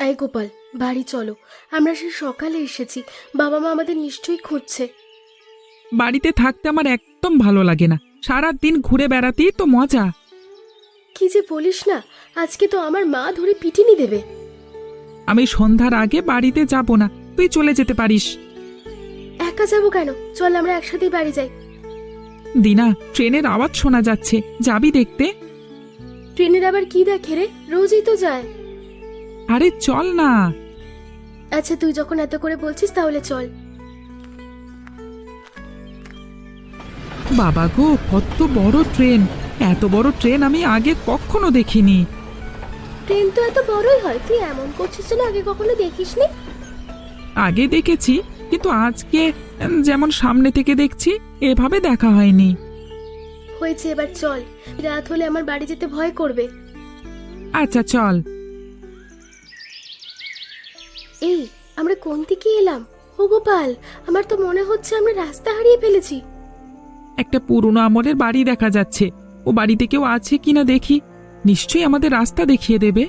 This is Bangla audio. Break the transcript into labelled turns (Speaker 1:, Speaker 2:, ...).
Speaker 1: এই গোপাল, বাড়ি চলো। আমরা সে সকালে এসেছি, বাবা মা আমাদের নিশ্চয়ই খুঁজছে।
Speaker 2: বাড়িতে থাকতে আমার একদম ভালো লাগে না, সারা দিন ঘুরে বেড়াতেই তো মজা।
Speaker 1: কি যে বলিস না, আজকে তো আমার মা ধরে পিটিনি দেবে।
Speaker 2: আমি সন্ধ্যার আগে বাড়িতে যাব না, তুই চলে যেতে পারিস।
Speaker 1: একা যাবো কেন? চল আমরা একসাথেই বাড়ি যাই।
Speaker 2: দিনা, ট্রেনের আওয়াজ শোনা যাচ্ছে, যাবি দেখতে?
Speaker 1: ট্রেনের আবার কি দেখে রে? রোজই তো যায়।
Speaker 2: আরে চল না।
Speaker 1: আচ্ছা, তুই যখন এত করে বলছিস তাহলে চল।
Speaker 2: বাবা গো, কত বড় ট্রেন! এত বড় ট্রেন আমি আগে কখনো দেখিনি।
Speaker 1: ট্রেন তো এত বড়ই হয়, তুই এমন করছিস যেন আগে কখনো দেখিসনি।
Speaker 2: আগে দেখেছি, কিন্তু আজকে যেমন সামনে থেকে দেখছি এভাবে দেখা হয়নি।
Speaker 1: হয়েছে, এবার চল। রাত হলে আমার বাড়ি যেতে ভয় করবে।
Speaker 2: আচ্ছা চল।
Speaker 1: এই, আমরা কোন দিকে এলাম? ও গোপাল, আমার তো মনে হচ্ছে আমরা রাস্তা হারিয়ে ফেলেছি।
Speaker 2: একটা পুরনো আমলের বাড়ি দেখা যাচ্ছে, ও বাড়িতে কেউ আছে কিনা দেখি, নিশ্চয়ই আমাদের রাস্তা দেখিয়ে দেবে।